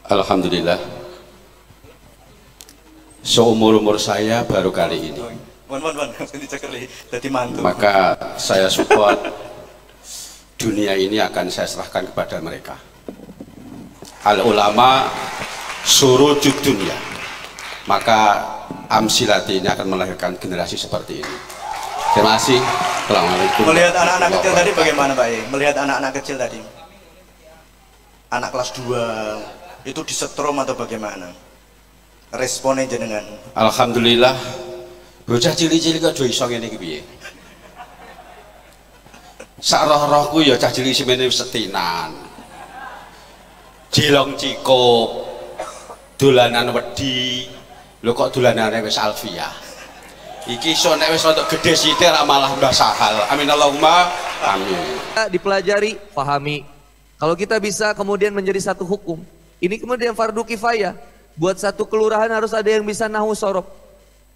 Alhamdulillah, seumur-umur saya baru kali ini. Maka saya support dunia ini akan saya serahkan kepada mereka. Al ulama surujud dunia. Maka Amsilati ini akan melahirkan generasi seperti ini. Terima kasih. Assalamualaikum. Melihat anak-anak kecil tadi bagaimana Pak E? Melihat anak-anak kecil tadi, anak kelas 2 itu disetrum atau bagaimana? Responnya jenengan? Alhamdulillah, bocah cilik-cilik kok iso ngene iki piye? Sak roh-rohku ya cah cilik semene setinan. Jilong cikup, dolanan wedi. Lho kok dolanane wis Alfiah. Iki iso nek wis rada gedhe sithik ra malah mbah Sahal. Amin Allahumma amin. Dipelajari, pahami. Kalau kita bisa kemudian menjadi satu hukum, ini kemudian fardu kifayah. Buat satu kelurahan harus ada yang bisa nahu sorof.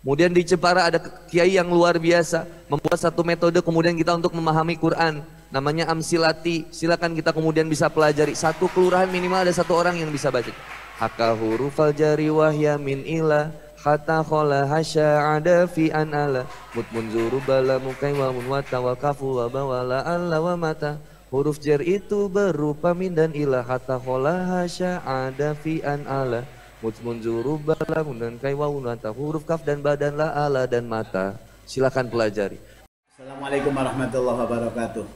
Kemudian di Jepara ada kiai yang luar biasa membuat satu metode kemudian kita untuk memahami Quran, namanya Amsilati. Silakan kita kemudian bisa pelajari. Satu kelurahan minimal ada satu orang yang bisa baca. Hakal hurufal jari wahya min ilah hatta khola hasya ada fi an ala mutmun zuru bala mukai wa mun wata wa kafu wa bawala alla wa mata. Huruf jar itu berupa min dan ilah hatta khola hasya ada fi an ala mutmun zuru bala mun dan kai wa mun wata. Huruf kaf dan badan la ala dan mata. Silakan pelajari. Assalamualaikum warahmatullahi wabarakatuh.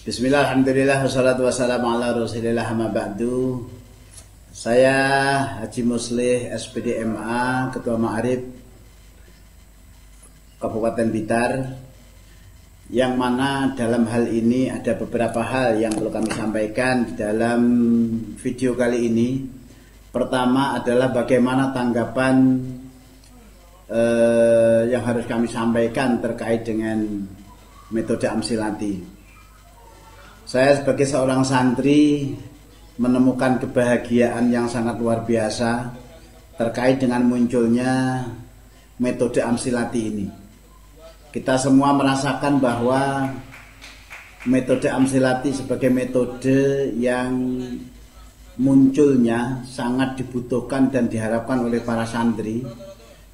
Bismillah, alhamdulillah, wassalatu wassalamu ala rasulillah, amma ba'du. Saya Haji Muslih SPD MA, Ketua Ma'arif Kabupaten Blitar, yang mana dalam hal ini ada beberapa hal yang perlu kami sampaikan di dalam video kali ini. Pertama adalah bagaimana tanggapan yang harus kami sampaikan terkait dengan metode Amsilati. Saya sebagai seorang santri menemukan kebahagiaan yang sangat luar biasa terkait dengan munculnya metode Amsilati ini. Kita semua merasakan bahwa metode Amsilati sebagai metode yang munculnya sangat dibutuhkan dan diharapkan oleh para santri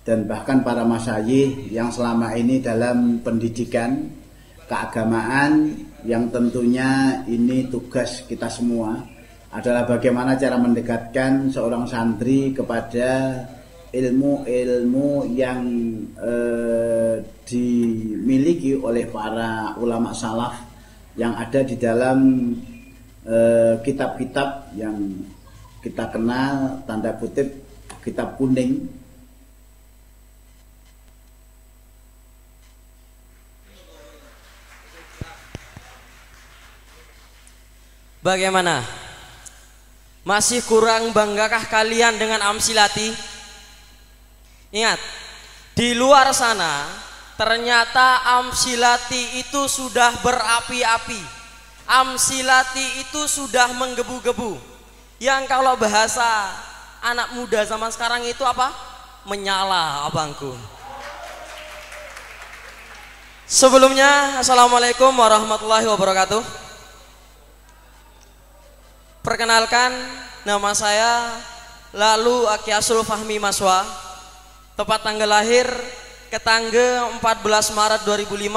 dan bahkan para masyayikh yang selama ini dalam pendidikan keagamaan, yang tentunya ini tugas kita semua adalah bagaimana cara mendekatkan seorang santri kepada ilmu-ilmu yang dimiliki oleh para ulama salaf yang ada di dalam kitab-kitab yang kita kenal tanda kutip kitab kuning. Bagaimana? Masih kurang banggakah kalian dengan Amsilati? Ingat, di luar sana ternyata Amsilati itu sudah berapi-api. Amsilati itu sudah menggebu-gebu. Yang kalau bahasa anak muda zaman sekarang itu apa? Menyala, abangku. Sebelumnya, assalamualaikum warahmatullahi wabarakatuh. Perkenalkan, nama saya Lalu Akyasul Fahmi Maswa. Tepat tanggal lahir Ketangge 14 Maret 2005.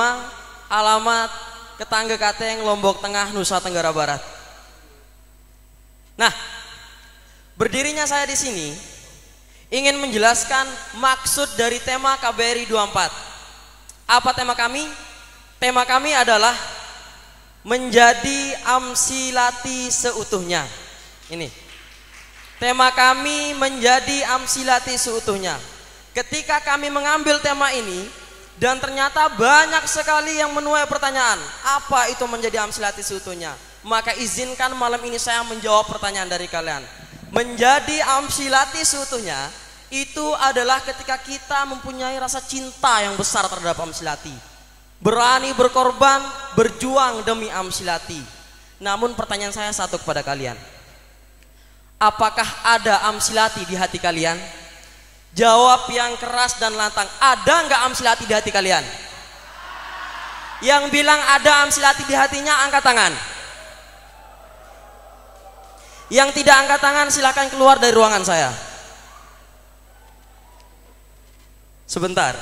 Alamat Ketangge Kateng, Lombok Tengah, Nusa Tenggara Barat. Nah, berdirinya saya di sini ingin menjelaskan maksud dari tema KBRI 24. Apa tema kami? Tema kami adalah menjadi Amsilati seutuhnya. Ini tema kami, menjadi Amsilati seutuhnya. Ketika kami mengambil tema ini dan ternyata banyak sekali yang menuai pertanyaan, apa itu menjadi Amsilati seutuhnya? Maka izinkan malam ini saya menjawab pertanyaan dari kalian. Menjadi Amsilati seutuhnya itu adalah ketika kita mempunyai rasa cinta yang besar terhadap Amsilati, berani berkorban, berjuang demi Amsilati. Namun pertanyaan saya satu kepada kalian, apakah ada Amsilati di hati kalian? Jawab yang keras dan lantang. Ada nggak Amsilati di hati kalian? Yang bilang ada Amsilati di hatinya angkat tangan. Yang tidak angkat tangan silakan keluar dari ruangan saya. Sebentar.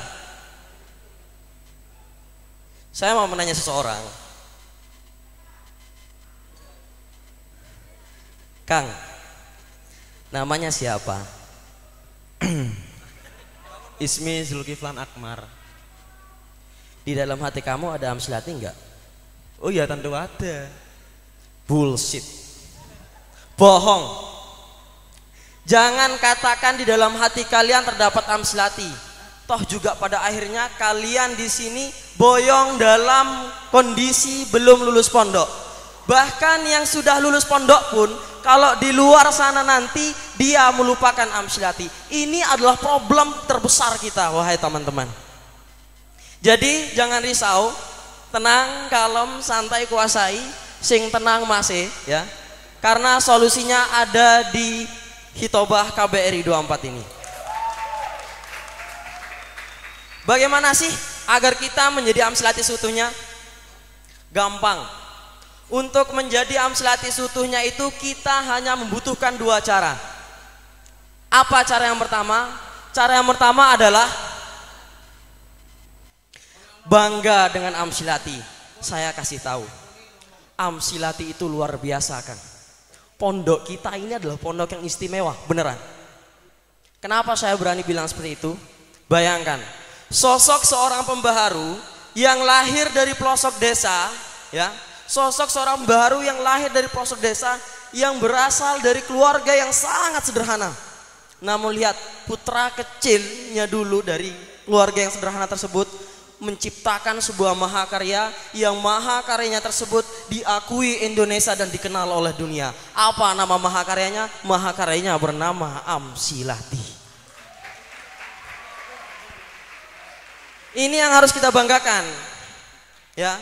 Saya mau menanya seseorang. Kang, namanya siapa? Ismi Zulkiflan Akmar. Di dalam hati kamu ada Amsilati enggak? Oh ya tentu ada. Bullshit. Bohong. Jangan katakan di dalam hati kalian terdapat Amsilati. Toh juga pada akhirnya kalian di sini boyong dalam kondisi belum lulus pondok. Bahkan yang sudah lulus pondok pun kalau di luar sana nanti dia melupakan Amsilati. Ini adalah problem terbesar kita, wahai teman-teman. Jadi jangan risau, tenang, kalem, santai, kuasai, sing tenang masih ya. Karena solusinya ada di Hitobah KBRI 24 ini. Bagaimana sih agar kita menjadi Amsilati seutuhnya? Gampang. Untuk menjadi Amsilati seutuhnya itu kita hanya membutuhkan dua cara. Apa cara yang pertama? Cara yang pertama adalah bangga dengan Amsilati. Saya kasih tahu, Amsilati itu luar biasa, Kang. Pondok kita ini adalah pondok yang istimewa, beneran. Kenapa saya berani bilang seperti itu? Bayangkan, sosok seorang pembaharu yang lahir dari pelosok desa, ya. Sosok seorang pembaharu yang lahir dari pelosok desa, yang berasal dari keluarga yang sangat sederhana. Namun lihat, putra kecilnya dulu dari keluarga yang sederhana tersebut menciptakan sebuah mahakarya yang mahakaryanya tersebut diakui Indonesia dan dikenal oleh dunia. Apa nama mahakaryanya? Mahakaryanya bernama Amsilati. Ini yang harus kita banggakan. Ya.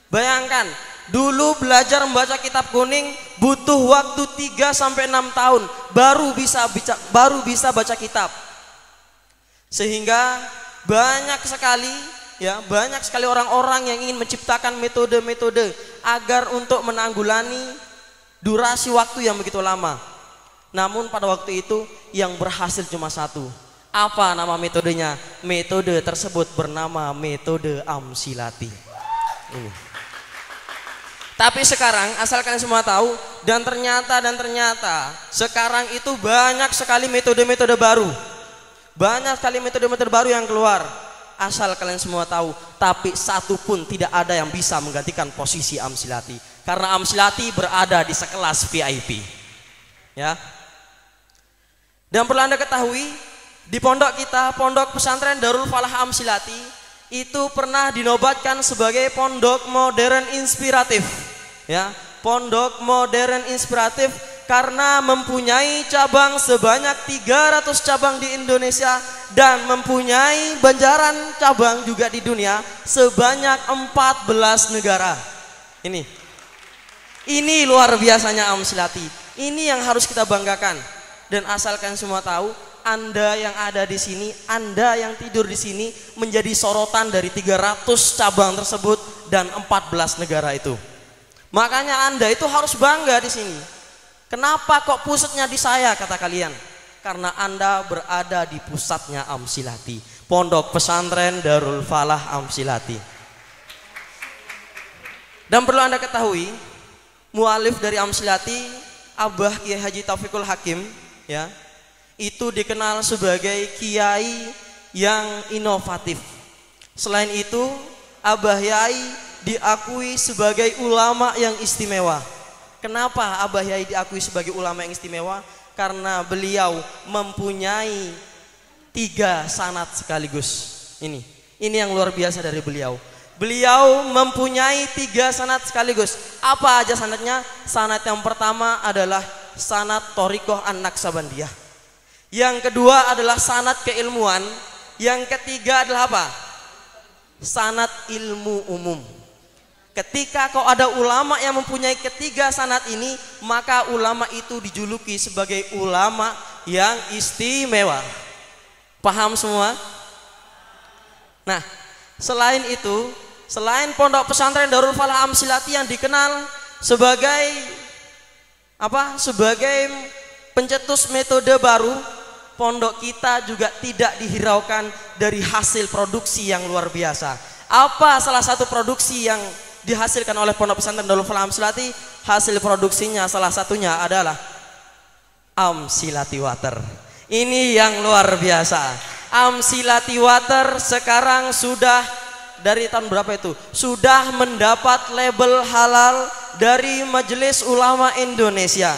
Bayangkan, dulu belajar membaca kitab kuning butuh waktu 3 sampai 6 tahun baru bisa baca kitab. Sehingga banyak sekali orang-orang yang ingin menciptakan metode-metode agar untuk menanggulangi durasi waktu yang begitu lama. Namun pada waktu itu yang berhasil cuma satu. Apa nama metodenya? Metode tersebut bernama metode Amsilati. Ini. Tapi sekarang asal kalian semua tahu, dan ternyata sekarang itu banyak sekali metode-metode baru. Banyak sekali metode-metode baru yang keluar. Asal kalian semua tahu, tapi satu pun tidak ada yang bisa menggantikan posisi Amsilati. Karena Amsilati berada di sekelas VIP. Ya. Dan perlu Anda ketahui, di pondok kita, Pondok Pesantren Darul Falah Amsilati, itu pernah dinobatkan sebagai pondok modern inspiratif. Ya, pondok modern inspiratif karena mempunyai cabang sebanyak 300 cabang di Indonesia dan mempunyai banjaran cabang juga di dunia sebanyak 14 negara. Ini luar biasanya Amsilati. Ini yang harus kita banggakan. Dan asalkan semua tahu, Anda yang ada di sini, Anda yang tidur di sini menjadi sorotan dari 300 cabang tersebut dan 14 negara itu. Makanya Anda itu harus bangga di sini. Kenapa kok pusatnya di saya, kata kalian? Karena Anda berada di pusatnya Amsilati, Pondok Pesantren Darul Falah Amsilati. Dan perlu Anda ketahui, mualif dari Amsilati, Abah Kiai Haji Taufikul Hakim, ya, itu dikenal sebagai kiai yang inovatif. Selain itu, Abah Yai diakui sebagai ulama yang istimewa. Kenapa Abah Yai diakui sebagai ulama yang istimewa? Karena beliau mempunyai 3 sanad sekaligus. Ini yang luar biasa dari beliau. Beliau mempunyai 3 sanad sekaligus. Apa aja sanadnya? Sanad yang pertama adalah sanad Thoriqoh An-Naksabandiyah. Yang kedua adalah sanad keilmuan. Yang ketiga adalah apa? Sanad ilmu umum. Ketika kau ada ulama yang mempunyai 3 sanad ini, maka ulama itu dijuluki sebagai ulama yang istimewa. Paham semua? Nah, selain itu, selain Pondok Pesantren Darul Falah Amsilati yang dikenal sebagai sebagai pencetus metode baru, pondok kita juga tidak dihiraukan dari hasil produksi yang luar biasa. Apa salah satu produksi yang dihasilkan oleh Pondok Pesantren Darul Falah Amsilati? Hasil produksinya salah satunya adalah Amsilati Water. Ini yang luar biasa. Amsilati Water sekarang sudah dari tahun berapa itu? Sudah mendapat label halal dari Majelis Ulama Indonesia.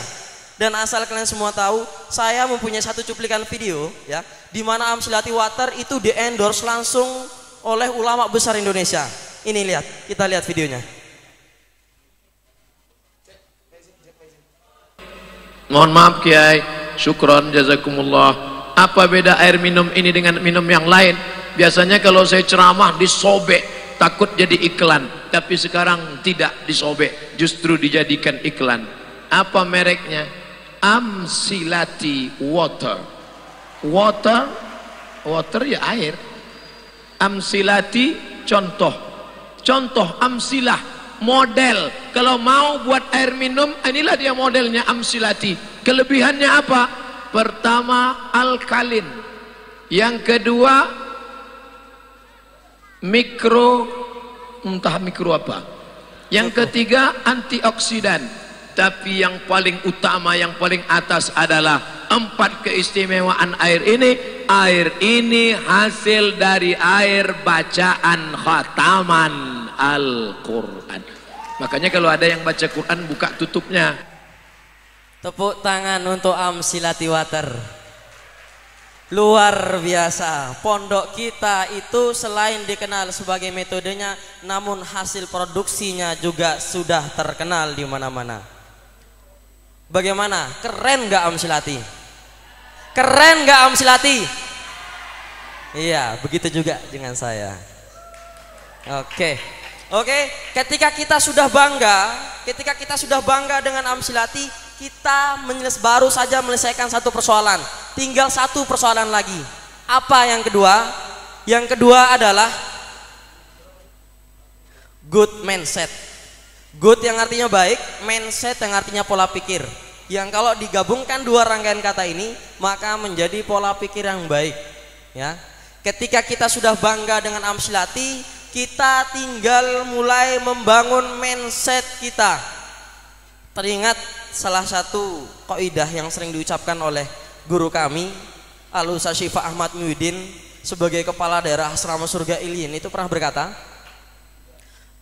Dan asal kalian semua tahu, saya mempunyai satu cuplikan video ya, di mana Amsilati Water itu di-endorse langsung oleh ulama besar Indonesia. Ini lihat, kita lihat videonya. Mohon maaf Kiai, syukron jazakumullah. Apa beda air minum ini dengan minum yang lain? Biasanya kalau saya ceramah disobek, takut jadi iklan. Tapi sekarang tidak disobek, justru dijadikan iklan. Apa mereknya? Amsilati Water. Water ya air. Amsilati contoh amsilah, model. Kalau mau buat air minum, inilah dia modelnya Amsilati. Kelebihannya apa? Pertama, alkalin. Yang kedua, entah mikro apa. Yang ketiga, antioksidan. Tapi yang paling utama, yang paling atas adalah 4 keistimewaan air ini. Air ini hasil dari air bacaan khataman Al-Quran. Makanya kalau ada yang baca Quran, buka tutupnya. Tepuk tangan untuk Amsilati Water. Luar biasa. Pondok kita itu selain dikenal sebagai metodenya, namun hasil produksinya juga sudah terkenal di mana-mana. Bagaimana? Keren gak Amsilati? Keren gak Amsilati? Iya, begitu juga dengan saya. Oke, ketika kita sudah bangga dengan Amsilati, kita baru saja menyelesaikan satu persoalan. Tinggal satu persoalan lagi. Apa yang kedua? Yang kedua adalah good mindset. Good yang artinya baik, mindset yang artinya pola pikir. Yang kalau digabungkan dua rangkaian kata ini, maka menjadi pola pikir yang baik. Ya. Ketika kita sudah bangga dengan Amsilati, kita tinggal mulai membangun mindset kita. Teringat salah satu kaidah yang sering diucapkan oleh guru kami, Al-Ustaz Syifa Ahmad Muhyiddin, sebagai kepala daerah Asrama Surga Iliyin, itu pernah berkata,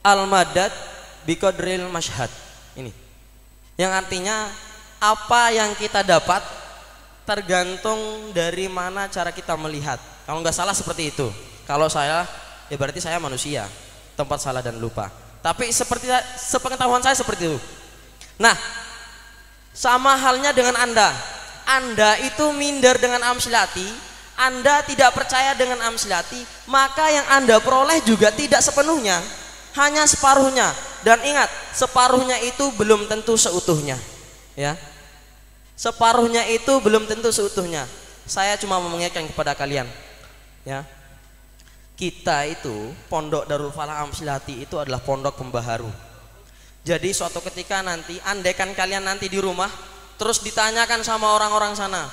Al-Madad biqadril mashhad. Ini yang artinya apa yang kita dapat tergantung dari mana cara kita melihat. Kalau nggak salah seperti itu. Kalau saya, ya berarti saya manusia, tempat salah dan lupa. Tapi sepengetahuan saya seperti itu. Nah, sama halnya dengan Anda. Anda itu minder dengan Amsilati, Anda tidak percaya dengan Amsilati, maka yang Anda peroleh juga tidak sepenuhnya, hanya separuhnya. Dan ingat, separuhnya itu belum tentu seutuhnya. Ya, separuhnya itu belum tentu seutuhnya. Saya cuma mengingatkan kepada kalian, ya, kita itu Pondok Darul Falah Amsilati itu adalah pondok pembaharu. Jadi suatu ketika nanti, andaikan kalian nanti di rumah terus ditanyakan sama orang-orang sana,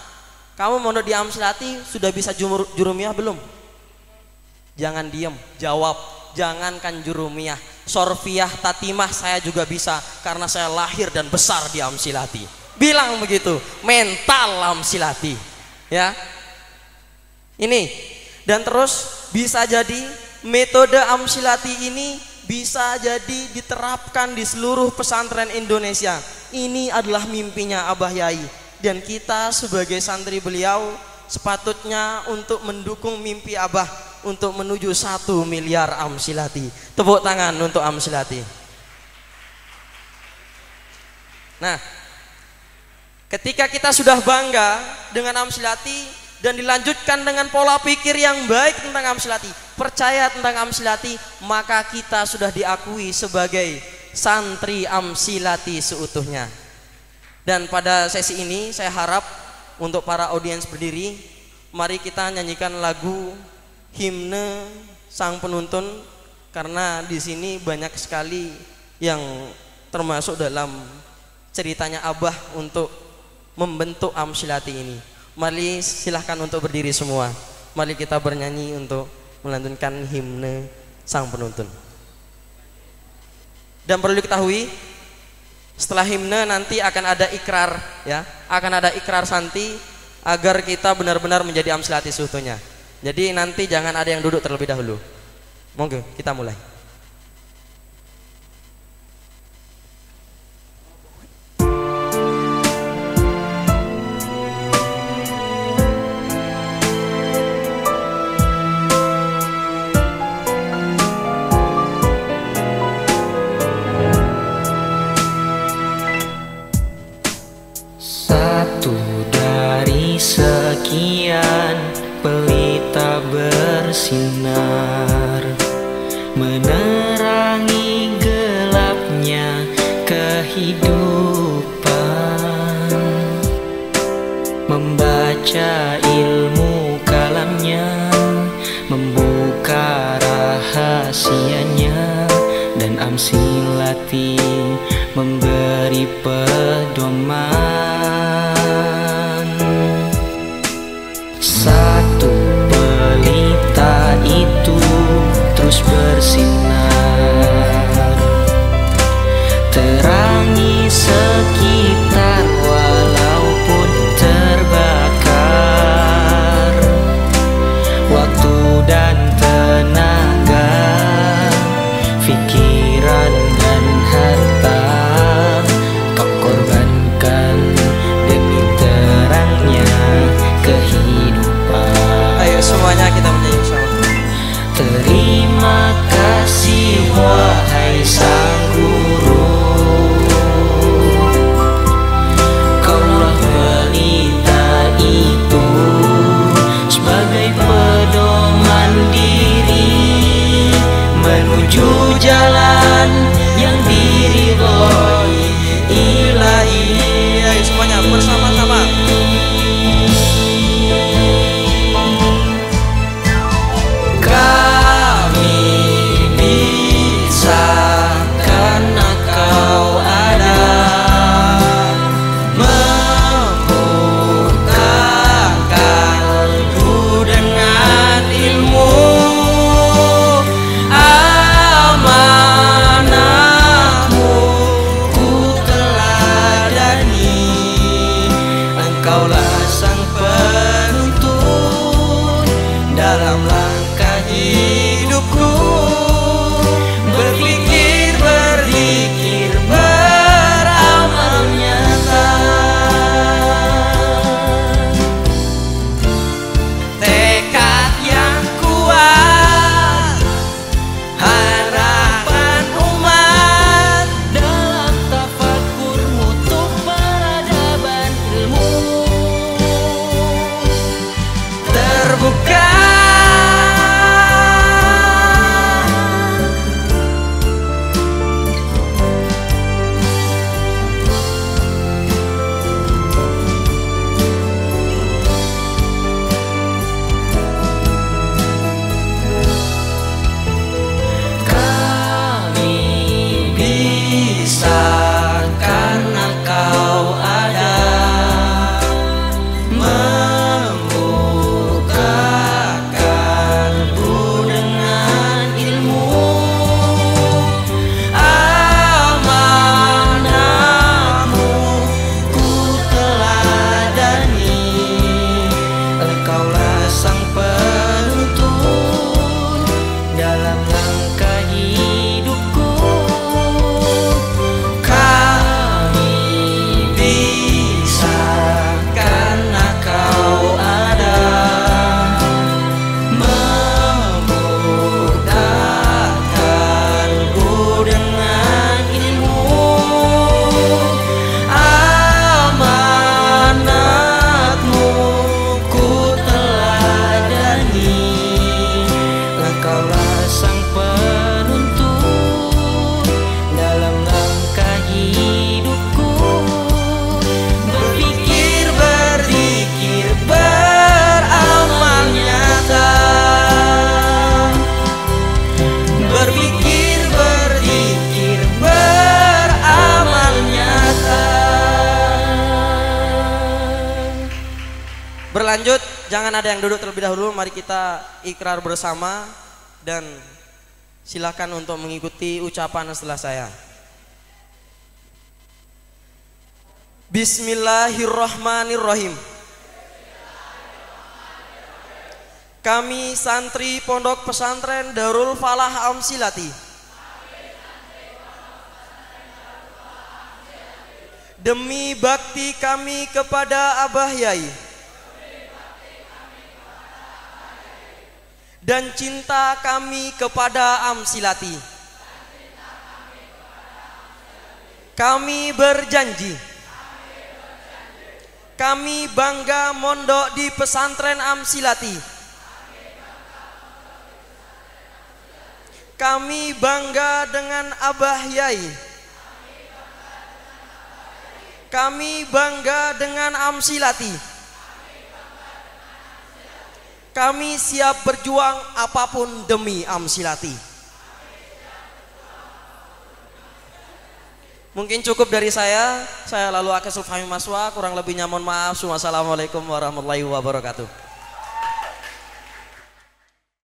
kamu mondok di Amsilati sudah bisa jurumiyah belum? Jangan diem, jawab. Jangankan jurumiyah, sorfiyah, tatimah saya juga bisa karena saya lahir dan besar di Amsilati. Bilang begitu, mental Amsilati. Ya, ini. Dan terus bisa jadi metode Amsilati ini bisa jadi diterapkan di seluruh pesantren Indonesia. Ini adalah mimpinya Abah Yai, dan kita sebagai santri beliau sepatutnya untuk mendukung mimpi Abah untuk menuju 1 miliar Amsilati. Tepuk tangan untuk Amsilati. Nah, ketika kita sudah bangga dengan Amsilati dan dilanjutkan dengan pola pikir yang baik tentang Amsilati, percaya tentang Amsilati, maka kita sudah diakui sebagai santri Amsilati seutuhnya. Dan pada sesi ini saya harap untuk para audiens berdiri, mari kita nyanyikan lagu himne sang penuntun, karena di sini banyak sekali yang termasuk dalam ceritanya Abah untuk membentuk Amsilati ini. Mari silahkan untuk berdiri semua. Mari kita bernyanyi untuk melantunkan himne sang penuntun. Dan perlu diketahui, setelah himne nanti akan ada ikrar, ya, akan ada ikrar santi agar kita benar-benar menjadi Amsilati seutuhnya. Jadi nanti jangan ada yang duduk terlebih dahulu. Monggo kita mulai. Satu dari sekian pelita bersinar, menerangi gelapnya kehidupan, membaca ilmu kalamnya, membuka rahasianya, dan Amsilati memberi pedoman. Satu pelita itu terus bersinar, terangi sekitar walaupun terbakar. Waktu dan tenaga, pikiran dan harta kau korbankan demi terangnya kehidupan. Ayo semuanya kita menyanyi bersama. Terima kasih wahai sang guru, kaulah pelita itu sebagai pedoman diri menuju jalan yang diridhoi Ilahi. Ayo semuanya bersama-sama. Kami bisa karena kau ada, membukakan kalbu dengan ilmu. Amanahmu ku teladani, engkaulah sang penuntun dalam langkah hidupku. Berpikir, berzikir, beramal nyata. Tekad yang kuat, harapan umat dalam tafakur mutu peradaban ilmu. Berlanjut, jangan ada yang duduk terlebih dahulu. Mari kita ikrar bersama dan silakan untuk mengikuti ucapan setelah saya. Bismillahirrahmanirrahim. Kami santri Pondok Pesantren Darul Falah Amsilati demi bakti kami kepada Abah Yai dan cinta kami kepada Amsilati, kami berjanji kami bangga mondok di pesantren Amsilati, kami bangga dengan Abah Yai, kami bangga dengan Amsilati, kami siap berjuang apapun demi Amsilati. Mungkin cukup dari saya lalu Akasul Fahmi Maswa, kurang lebihnya mohon maaf. Wassalamualaikum warahmatullahi wabarakatuh.